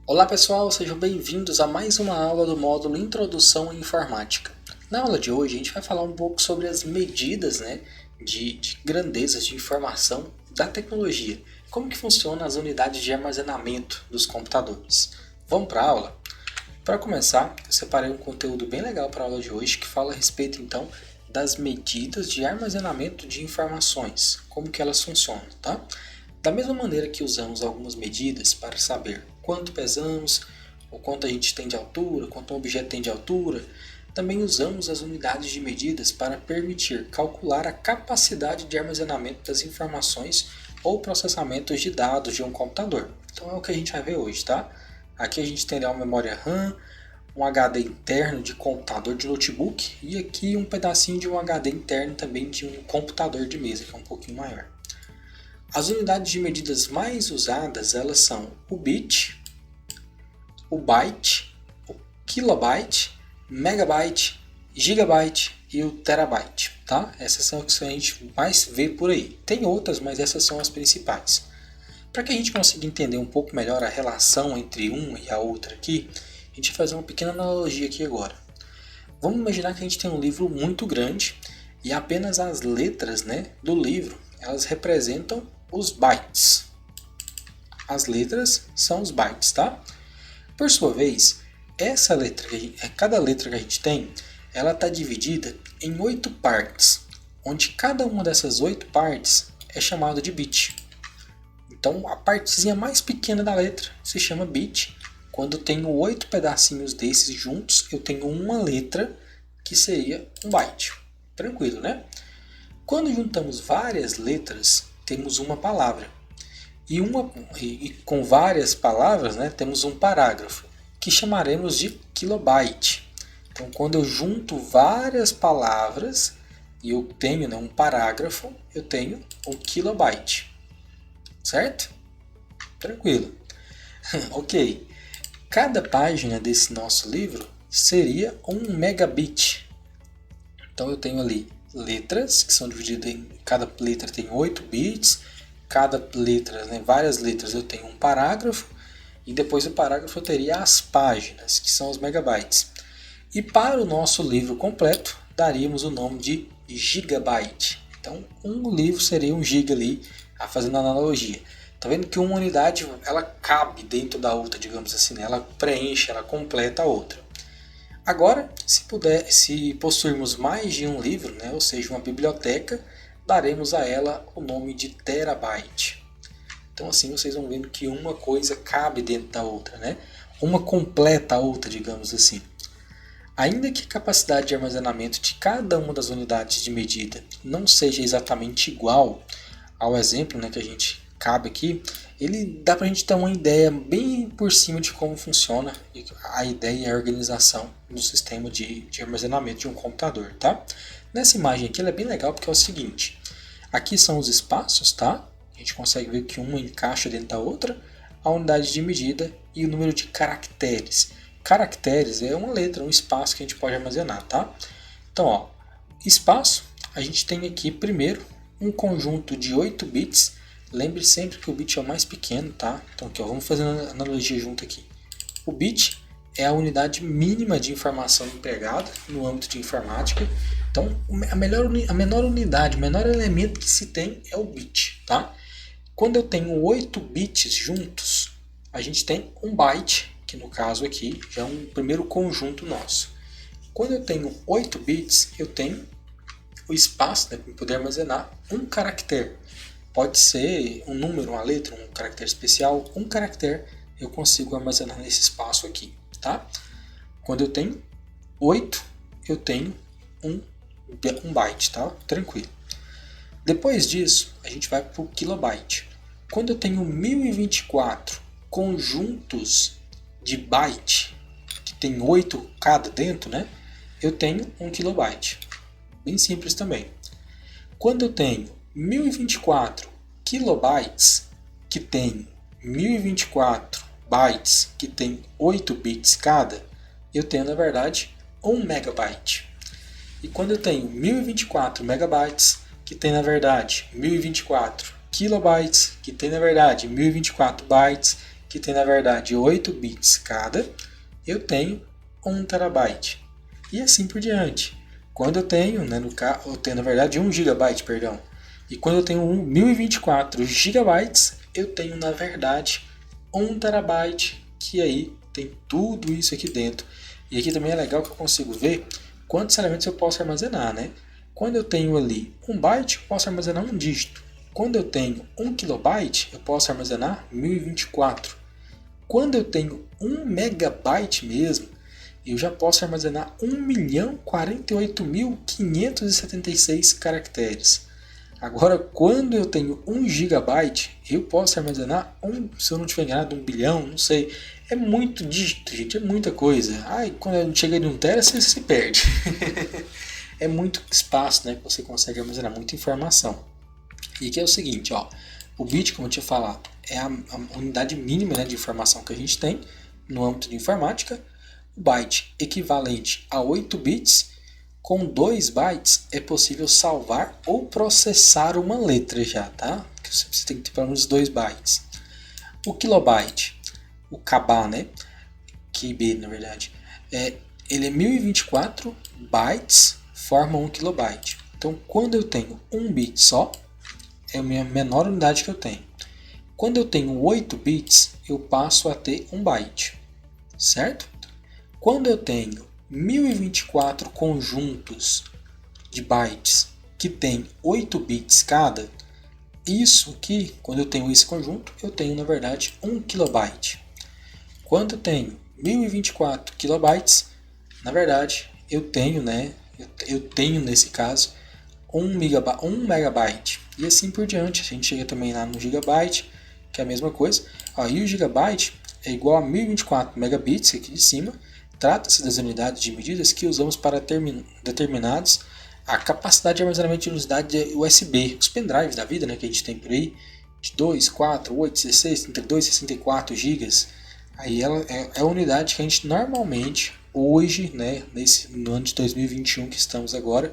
Olá pessoal, sejam bem-vindos a mais uma aula do módulo Introdução à Informática. Na aula de hoje a gente vai falar um pouco sobre as medidas de grandezas de informação da tecnologia. Como que funcionam as unidades de armazenamento dos computadores. Vamos para a aula? Para começar, eu separei um conteúdo bem legal para a aula de hoje que fala a respeito então das medidas de armazenamento de informações, como que elas funcionam, tá? Da mesma maneira que usamos algumas medidas para saber quanto pesamos, ou quanto a gente tem de altura, quanto um objeto tem de altura, também usamos as unidades de medidas para permitir calcular a capacidade de armazenamento das informações ou processamentos de dados de um computador. Então é o que a gente vai ver hoje, tá? Aqui a gente terá uma memória RAM, um HD interno de computador de notebook e aqui um pedacinho de um HD interno também de um computador de mesa, que é um pouquinho maior. As unidades de medidas mais usadas elas são o bit, o byte, o kilobyte, megabyte, gigabyte e o terabyte, tá? Essas são as que a gente mais vê por aí. Tem outras, mas essas são as principais. Para que a gente consiga entender um pouco melhor a relação entre uma e a outra aqui, a gente vai fazer uma pequena analogia aqui agora. Vamos imaginar que a gente tem um livro muito grande e apenas as letras, do livro elas representam os bytes. As letras são os bytes, tá? Por sua vez, cada letra que a gente tem, ela está dividida em 8 partes, onde cada uma dessas 8 partes é chamada de bit. Então, a partezinha mais pequena da letra se chama bit. Quando eu tenho 8 pedacinhos desses juntos, eu tenho uma letra que seria um byte. Tranquilo, né? Quando juntamos várias letras, temos uma palavra. E com várias palavras, temos um parágrafo, que chamaremos de kilobyte. Então, quando eu junto várias palavras e eu tenho um parágrafo, eu tenho um kilobyte. Certo? Tranquilo. Ok. Cada página desse nosso livro seria um megabit. Então, eu tenho ali letras, que são divididas em... Cada letra tem 8 bits. Cada letra, várias letras, eu tenho um parágrafo. E depois do parágrafo eu teria as páginas, que são os megabytes. E para o nosso livro completo, daríamos o nome de gigabyte. Então, um livro seria um giga ali, fazendo analogia. Tá vendo que uma unidade, ela cabe dentro da outra, digamos assim, ela preenche, ela completa a outra. Agora, se possuirmos mais de um livro, ou seja, uma biblioteca, daremos a ela o nome de terabyte. Então assim vocês vão vendo que uma coisa cabe dentro da outra, Uma completa a outra, digamos assim. Ainda que a capacidade de armazenamento de cada uma das unidades de medida não seja exatamente igual ao exemplo que a gente cabe aqui, ele dá para a gente ter uma ideia bem por cima de como funciona a ideia e a organização do sistema de armazenamento de um computador, tá? Nessa imagem aqui ela é bem legal porque é o seguinte, aqui são os espaços, tá? A gente consegue ver que uma encaixa dentro da outra, a unidade de medida e o número de caracteres. Caracteres é uma letra, um espaço que a gente pode armazenar, tá? Então, espaço, a gente tem aqui primeiro um conjunto de 8 bits. Lembre sempre que o bit é o mais pequeno, tá? Então aqui, vamos fazer uma analogia junto aqui. O bit é a unidade mínima de informação empregada no âmbito de informática. Então, a menor unidade, o menor elemento que se tem é o bit, tá? Quando eu tenho 8 bits juntos, a gente tem um byte, que no caso aqui já é um primeiro conjunto nosso. Quando eu tenho 8 bits, eu tenho o espaço para poder armazenar um caractere. Pode ser um número, uma letra, um caractere especial, um caractere eu consigo armazenar nesse espaço aqui, tá? Quando eu tenho 8, eu tenho um byte, tá? Tranquilo. Depois disso, a gente vai para o kilobyte. Quando eu tenho 1024 conjuntos de byte, que tem 8 cada dentro, eu tenho 1 kilobyte. Bem simples também. Quando eu tenho 1024 kilobytes, que tem 1024 bytes, que tem 8 bits cada, eu tenho, na verdade, 1 megabyte. E quando eu tenho 1024 megabytes, que tem, na verdade, 1024 kilobytes, que tem, na verdade, 1024 bytes, que tem na verdade 8 bits cada, eu tenho 1 terabyte. E assim por diante. Quando eu tenho, né, eu tenho na verdade 1 GB, perdão. E quando eu tenho 1024 GB, eu tenho na verdade 1 terabyte, que aí tem tudo isso aqui dentro. E aqui também é legal que eu consigo ver quantos elementos eu posso armazenar, né? Quando eu tenho ali 1 byte, eu posso armazenar um dígito. Quando eu tenho 1 kilobyte, eu posso armazenar 1024. Quando eu tenho 1 megabyte mesmo, eu já posso armazenar 1.048.576 caracteres. Agora, quando eu tenho 1 gigabyte, eu posso armazenar, se eu não tiver enganado, 1 bilhão, não sei. É muito dígito, gente, é muita coisa. Ai, quando chega em 1 tera, você se perde. É muito espaço, né, que você consegue armazenar muita informação. E aqui é o seguinte, ó, o bit, como eu tinha falado, é a unidade mínima, né, de informação que a gente tem no âmbito de informática. O byte equivalente a 8 bits. Com 2 bytes é possível salvar ou processar uma letra já, tá? Você tem que ter pelo menos 2 bytes. O kilobyte, o KB, né? KB, na verdade, ele é 1024 bytes, forma 1 kilobyte. Então, quando eu tenho 1 bit só, é a minha menor unidade que eu tenho. Quando eu tenho 8 bits, eu passo a ter 1 byte, certo? Quando eu tenho 1024 conjuntos de bytes que tem 8 bits cada, isso aqui, quando eu tenho esse conjunto, eu tenho na verdade 1 kilobyte. Quando eu tenho 1024 kilobytes, na verdade eu tenho, né, eu tenho nesse caso 1 megabyte. E assim por diante, a gente chega também lá no gigabyte, que é a mesma coisa. E o gigabyte é igual a 1024 megabits aqui de cima. Trata-se das unidades de medidas que usamos para determinados a capacidade de armazenamento de velocidade USB, os pendrives da vida, né, que a gente tem por aí, de 2, 4, 8, 16, 32, 64 GB. Aí ela é a unidade que a gente normalmente, hoje, né, no ano de 2021 que estamos agora,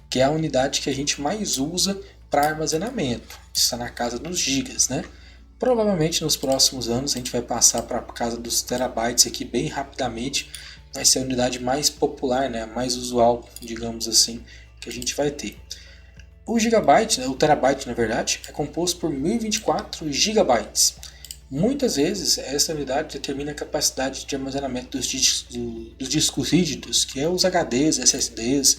que é a unidade que a gente mais usa para armazenamento. Está na casa dos gigas, né? Provavelmente nos próximos anos a gente vai passar para a casa dos terabytes aqui bem rapidamente. Vai ser a unidade mais popular, né, mais usual, digamos assim, que a gente vai ter. O gigabyte, né, o terabyte na verdade, é composto por 1024 gigabytes. Muitas vezes essa unidade determina a capacidade de armazenamento dos discos rígidos, que é os HDs, SSDs.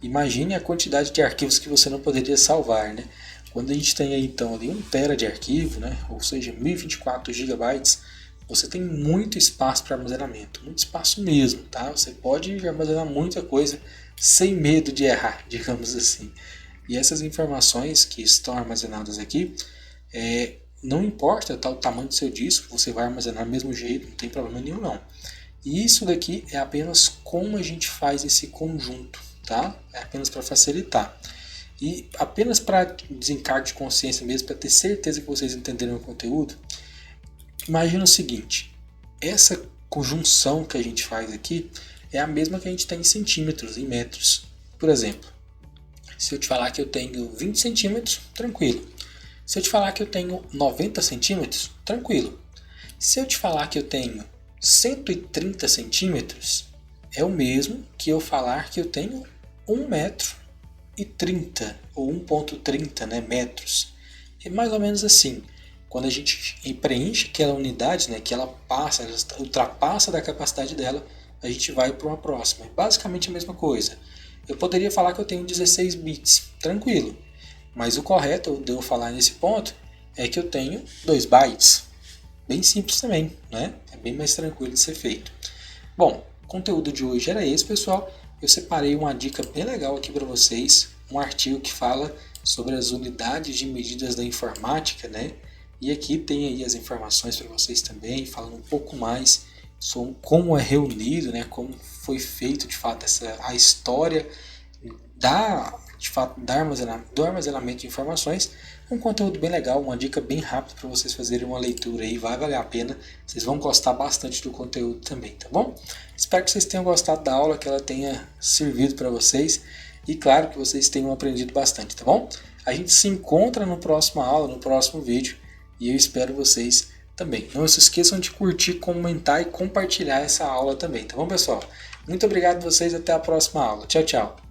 Imagine a quantidade de arquivos que você não poderia salvar, né? Quando a gente tem aí, então ali 1 tera de arquivo, né, ou seja, 1024 gigabytes, você tem muito espaço para armazenamento, muito espaço mesmo, tá? Você pode armazenar muita coisa sem medo de errar, digamos assim. E essas informações que estão armazenadas aqui, não importa o tamanho do seu disco, você vai armazenar do mesmo jeito, não tem problema nenhum não. E isso daqui é apenas como a gente faz esse conjunto, tá? É apenas para facilitar. E apenas para desencargo de consciência mesmo, para ter certeza que vocês entenderam o conteúdo, imagina o seguinte, essa conjunção que a gente faz aqui é a mesma que a gente tem em centímetros, em metros. Por exemplo, se eu te falar que eu tenho 20 centímetros, tranquilo. Se eu te falar que eu tenho 90 centímetros, tranquilo. Se eu te falar que eu tenho 130 centímetros, é o mesmo que eu falar que eu tenho 1 metro e 30, ou 1,30, né, metros. É mais ou menos assim. Quando a gente preenche aquela unidade, né, que ela ultrapassa da capacidade dela, a gente vai para uma próxima. Basicamente a mesma coisa. Eu poderia falar que eu tenho 16 bits, tranquilo. Mas o correto de eu falar nesse ponto é que eu tenho 2 bytes. Bem simples também, né? É bem mais tranquilo de ser feito. Bom, o conteúdo de hoje era esse, pessoal. Eu separei uma dica bem legal aqui para vocês, um artigo que fala sobre as unidades de medidas da informática, né? E aqui tem aí as informações para vocês também, falando um pouco mais sobre como é reunido, né? Como foi feito de fato a história do armazenamento de informações. Um conteúdo bem legal, uma dica bem rápida para vocês fazerem uma leitura aí, vai valer a pena, vocês vão gostar bastante do conteúdo também, tá bom? Espero que vocês tenham gostado da aula, que ela tenha servido para vocês e claro que vocês tenham aprendido bastante, tá bom? A gente se encontra na próxima aula, no próximo vídeo e eu espero vocês também. Não se esqueçam de curtir, comentar e compartilhar essa aula também, tá bom, pessoal? Muito obrigado a vocês, até a próxima aula. Tchau, tchau!